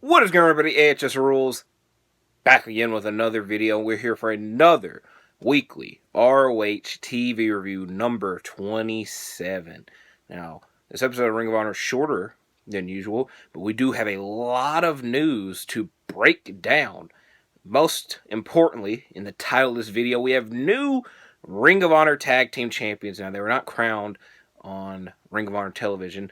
What is going on, everybody? AHS Rules back again with another video. We're here for another weekly ROH TV review number 27. Now, this episode of Ring of Honor is shorter than usual, but we do have a lot of news to break down. Most importantly, in the title of this video, we have new Ring of Honor Tag Team Champions. Now, they were not crowned on Ring of Honor television.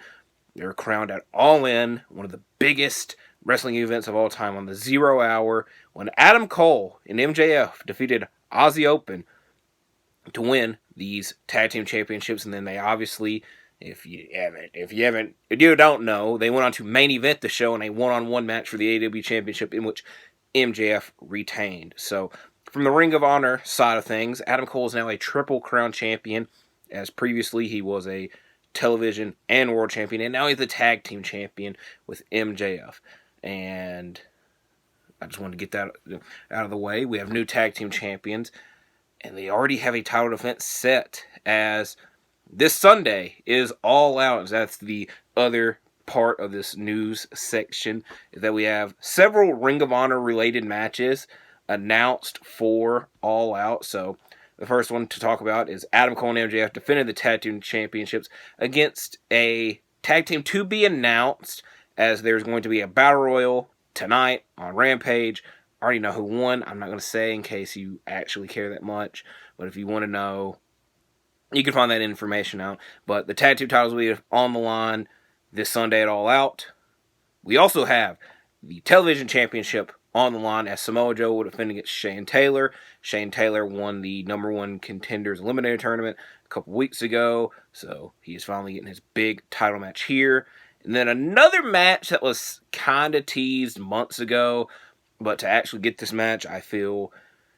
They were crowned at All In, one of the biggest wrestling events of all time, on the 0 hour, when Adam Cole and MJF defeated Aussie Open to win these tag team championships. And then they obviously, if you don't know, they went on to main event the show in a one-on-one match for the AEW Championship, in which MJF retained. So from the Ring of Honor side of things, Adam Cole is now a Triple Crown champion, as previously he was a television and world champion, and now he's the tag team champion with MJF. And I just wanted to get that out of the way. We have new tag team champions, and they already have a title defense set, as this Sunday is All Out. That's the other part of this news section, is that we have several Ring of Honor related matches announced for All Out. So the first one to talk about is Adam Cole and MJF defended the tag team championships against a tag team to be announced, as there's going to be a battle royal tonight on Rampage. I already know who won. I'm not going to say in case you actually care that much, but if you want to know, you can find that information out. But the tag team titles will be on the line this Sunday at All Out. We also have the television championship on the line, as Samoa Joe will defend against Shane Taylor. Shane Taylor won the number one contenders eliminator tournament a couple weeks ago, so he is finally getting his big title match here. And then another match that was kind of teased months ago, but to actually get this match, I feel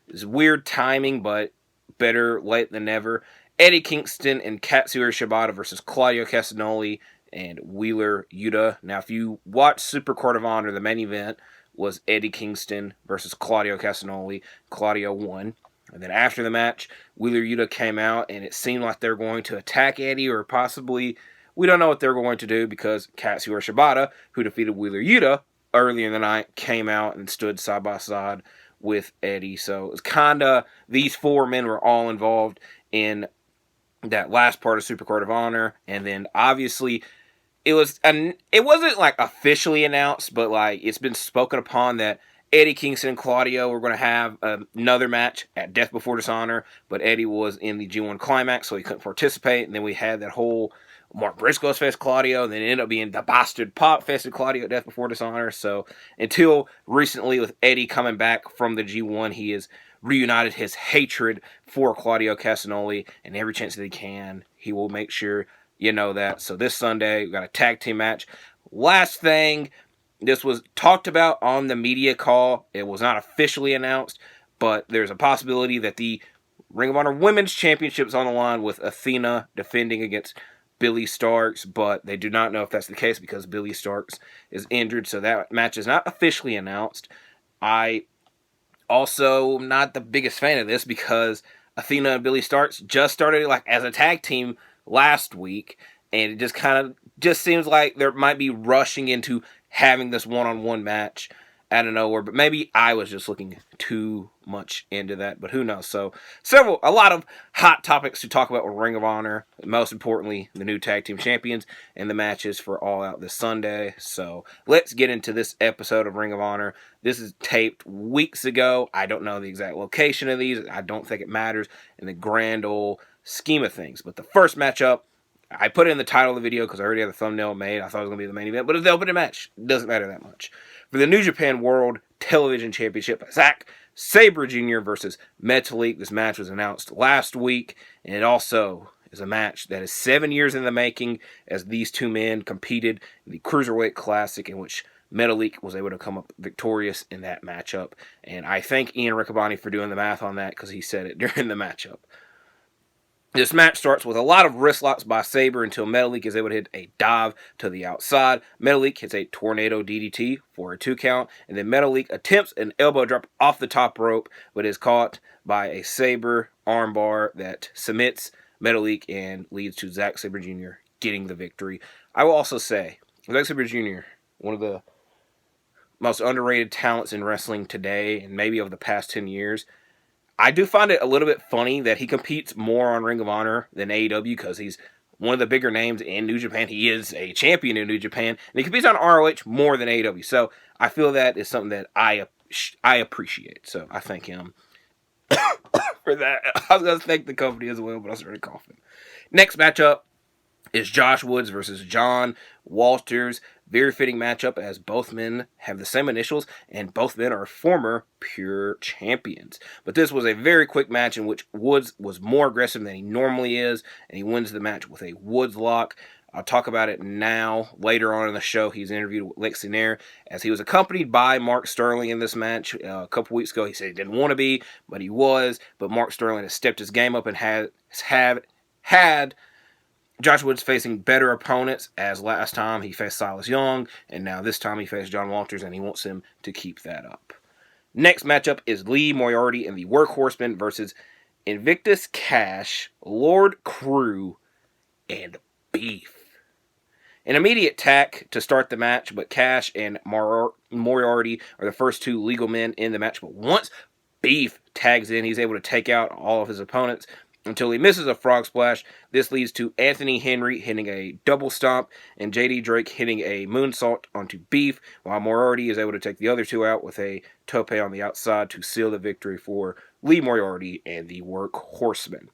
is weird timing, but better late than never. Eddie Kingston and Katsuyori Shibata versus Claudio Castagnoli and Wheeler Yuta. Now, if you watch Supercard of Honor, the main event was Eddie Kingston versus Claudio Castagnoli. Claudio won. And then after the match, Wheeler Yuta came out, and it seemed like they were going to attack Eddie, or possibly, we don't know what they're going to do, because Katsuyori Shibata, who defeated Wheeler Yuta earlier in the night, came out and stood side by side with Eddie. So it was kind of, these four men were all involved in that last part of Supercard of Honor. And then obviously it wasn't like officially announced, but like it's been spoken upon that Eddie Kingston and Claudio were going to have another match at Death Before Dishonor, but Eddie was in the G1 Climax, so he couldn't participate. And then we had that whole Mark Briscoe's Fest Claudio, and then it ended up being the Bastard Pop Fest of Claudio at Death Before Dishonor. So until recently, with Eddie coming back from the G1, he has reunited his hatred for Claudio Castagnoli, and every chance that he can, he will make sure you know that. So this Sunday, we've got a tag team match. Last thing, this was talked about on the media call. It was not officially announced, but there's a possibility that the Ring of Honor Women's Championship is on the line, with Athena defending against Billy Starks, but they do not know if that's the case because Billy Starks is injured, so that match is not officially announced. I also am not the biggest fan of this, because Athena and Billy Starks just started like as a tag team last week, and it just seems like they might be rushing into having this one-on-one match out of nowhere. But maybe I was just looking too much into that, but who knows. So a lot of hot topics to talk about with Ring of Honor, most importantly the new tag team champions and the matches for All Out this Sunday. So let's get into this episode of Ring of Honor. This is taped weeks ago. I don't know the exact location of these. I don't think it matters in the grand old scheme of things. But the first matchup, I put it in the title of the video because I already had the thumbnail made. I thought it was going to be the main event, but it's the opening match. It doesn't matter that much. For the New Japan World Television Championship, Zack Sabre Jr. versus Metalik. This match was announced last week, and it also is a match that is 7 years in the making, as these two men competed in the Cruiserweight Classic, in which Metalik was able to come up victorious in that matchup. And I thank Ian Riccaboni for doing the math on that, because he said it during the matchup. This match starts with a lot of wrist locks by Sabre until Metalik is able to hit a dive to the outside. Metalik hits a tornado DDT for a 2 count, and then Metalik attempts an elbow drop off the top rope, but is caught by a Sabre armbar that submits Metalik and leads to Zack Sabre Jr. getting the victory. I will also say, Zack Sabre Jr., one of the most underrated talents in wrestling today, and maybe over the past 10 years. I do find it a little bit funny that he competes more on Ring of Honor than AEW because he's one of the bigger names in New Japan. He is a champion in New Japan, and he competes on ROH more than AEW. So I feel that is something that I appreciate. So I thank him for that. I was going to thank the company as well, but I started coughing. Next matchup is Josh Woods versus John Walters. Very fitting matchup as both men have the same initials and both men are former Pure champions. But this was a very quick match in which Woods was more aggressive than he normally is, and he wins the match with a Woods lock. I'll talk about it now. Later on in the show, he's interviewed with Lexi Nair as he was accompanied by Mark Sterling in this match. A couple weeks ago, he said he didn't want to be, but he was. But Mark Sterling has stepped his game up and had Josh Woods facing better opponents, as last time he faced Silas Young, and now this time he faced John Walters, and he wants him to keep that up. Next matchup is Lee Moriarty and the Workhorsemen versus Invictus Cash, Lord Crew, and Beef. An immediate tack to start the match, but Cash and Moriarty are the first two legal men in the match. But once Beef tags in, he's able to take out all of his opponents until he misses a frog splash. This leads to Anthony Henry hitting a double stomp and JD Drake hitting a moonsault onto Beef, while Moriarty is able to take the other two out with a tope on the outside to seal the victory for Lee Moriarty and the Workhorsemen.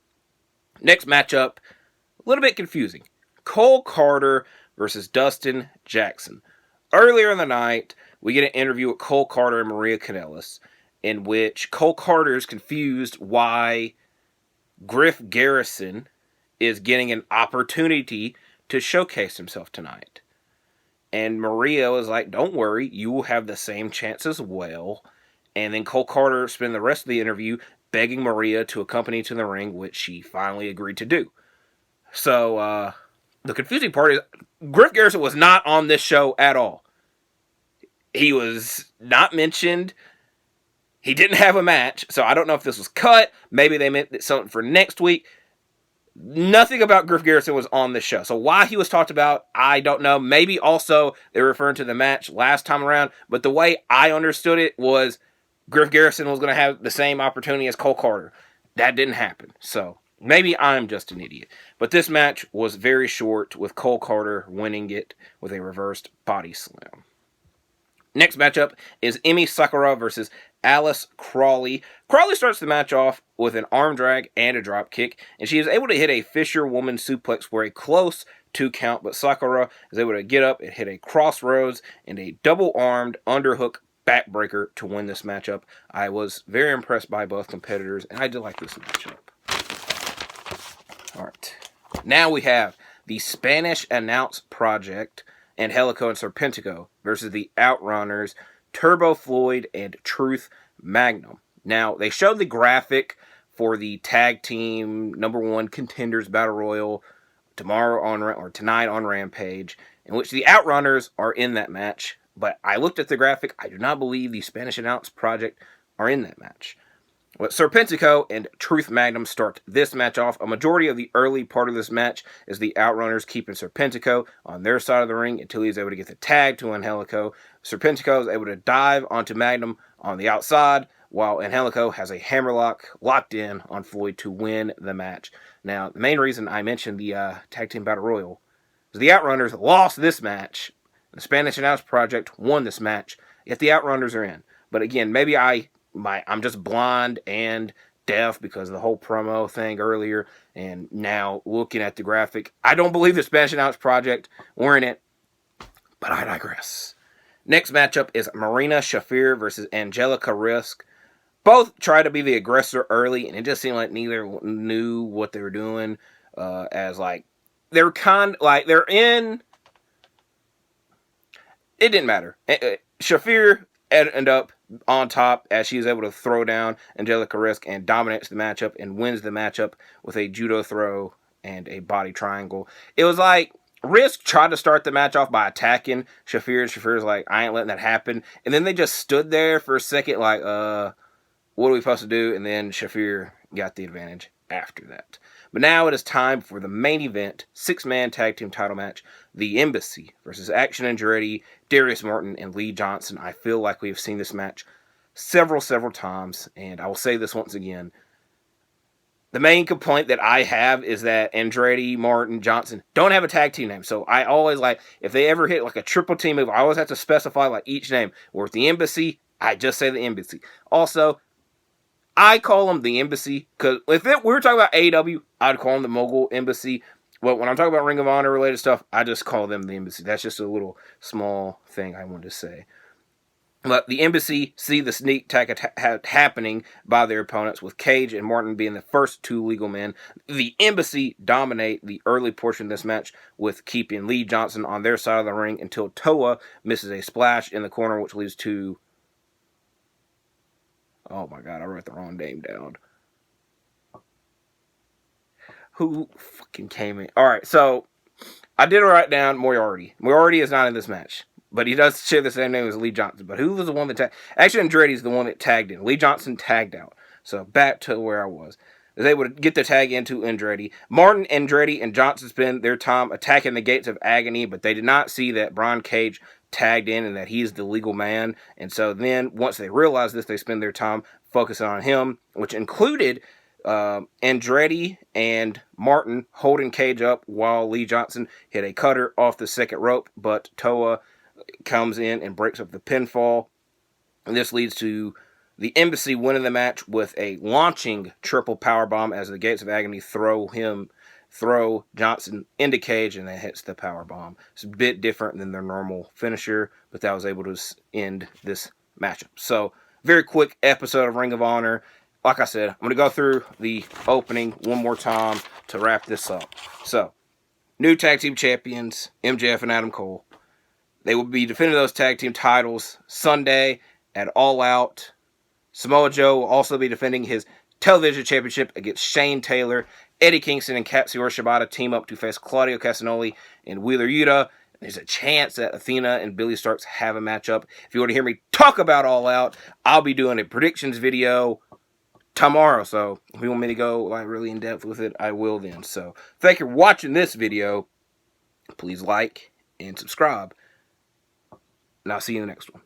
Next matchup, a little bit confusing. Cole Carter versus Dustin Jackson. Earlier in the night, we get an interview with Cole Carter and Maria Kanellis, in which Cole Carter is confused why Griff Garrison is getting an opportunity to showcase himself tonight. And Maria was like, don't worry, you will have the same chance as well. And then Cole Carter spent the rest of the interview begging Maria to accompany to the ring, which she finally agreed to do. So, the confusing part is Griff Garrison was not on this show at all. He was not mentioned. He didn't have a match, so I don't know if this was cut. Maybe they meant something for next week. Nothing about Griff Garrison was on this show. So why he was talked about, I don't know. Maybe also they were referring to the match last time around. But the way I understood it was Griff Garrison was going to have the same opportunity as Cole Carter. That didn't happen. So maybe I'm just an idiot. But this match was very short, with Cole Carter winning it with a reversed body slam. Next matchup is Emi Sakura versus Alice Crawley. Crawley starts the match off with an arm drag and a drop kick, and she is able to hit a Fisherwoman suplex for a close 2 count, but Sakura is able to get up and hit a crossroads and a double-armed underhook backbreaker to win this matchup. I was very impressed by both competitors, and I did like this matchup. Alright, now we have the Spanish Announce Project, Angelico and Serpentico versus the Outrunners, Turbo Floyd, and Truth Magnum. Now, they showed the graphic for the tag team #1 Contenders Battle Royal tonight on Rampage, in which the Outrunners are in that match. But I looked at the graphic. I do not believe the Spanish Announce Project are in that match. But Serpentico and Truth Magnum start this match off. A majority of the early part of this match is the Outrunners keeping Serpentico on their side of the ring until he's able to get the tag to Angelico. Serpentico is able to dive onto Magnum on the outside, while Angelico has a hammerlock locked in on Floyd to win the match. Now, the main reason I mentioned the Tag Team Battle Royal is the Outrunners lost this match. The Spanish Announce Project won this match, yet the Outrunners are in. But again, maybe I'm just blind and deaf because of the whole promo thing earlier, and now looking at the graphic, I don't believe the Spanish Announce Project were in it, but I digress. Next matchup is Marina Shafir versus Angelica Risk. Both try to be the aggressor early, and it just seemed like neither knew what they were doing, they're in. It didn't matter. Shafir ended up on top as she is able to throw down Angelica Risk and dominates the matchup and wins the matchup with a judo throw and a body triangle. It was like Risk tried to start the match off by attacking Shafir. Shafir's like, I ain't letting that happen. And then they just stood there for a second like, what are we supposed to do? And then Shafir got the advantage after that. But now it is time for the main event, 6-man tag team title match. The Embassy versus Action Andretti, Darius Martin, and Lee Johnson. I feel like we have seen this match several times, and I will say this once again. The main complaint that I have is that Andretti, Martin, Johnson don't have a tag team name. So I always like, if they ever hit like a triple team move, I always have to specify like each name. Or with the Embassy, I just say the Embassy. Also, I call them the Embassy because if we were talking about AEW, I'd call them the Mogul Embassy. But when I'm talking about Ring of Honor related stuff, I just call them the Embassy. That's just a little small thing I wanted to say. But the Embassy see the sneak attack happening by their opponents, with Cage and Martin being the first two legal men. The Embassy dominate the early portion of this match, with keeping Lee Johnson on their side of the ring until Toa misses a splash in the corner, which leads to... Oh my god, I wrote the wrong name down. Who fucking came in? Alright, so I did write down Moriarty. Moriarty is not in this match, but he does share the same name as Lee Johnson. But who was the one that tagged? Actually, Andretti is the one that tagged in. Lee Johnson tagged out. So back to where I was. Is able to get the tag into Andretti. Martin, Andretti, and Johnson spend their time attacking the Gates of Agony, but they did not see that Brian Cage tagged in and that he's the legal man. And so then, once they realize this, they spend their time focusing on him, which included Andretti and Martin holding Cage up while Lee Johnson hit a cutter off the second rope, but Toa comes in and breaks up the pinfall. And this leads to the Embassy winning the match with a launching triple powerbomb as the Gates of Agony throw Johnson into Cage, and that hits the powerbomb. It's a bit different than their normal finisher, but that was able to end this matchup. So, very quick episode of Ring of Honor. Like I said, I'm going to go through the opening one more time to wrap this up. So, new tag team champions, MJF and Adam Cole. They will be defending those tag team titles Sunday at All Out. Samoa Joe will also be defending his television championship against Shane Taylor. Eddie Kingston and Katsuyori Shibata team up to face Claudio Castagnoli and Wheeler Yuta. There's a chance that Athena and Billy Starks have a matchup. If you want to hear me talk about All Out, I'll be doing a predictions video tomorrow. So if you want me to go like really in depth with it, I will then. So thank you for watching this video. Please like and subscribe. And I'll see you in the next one.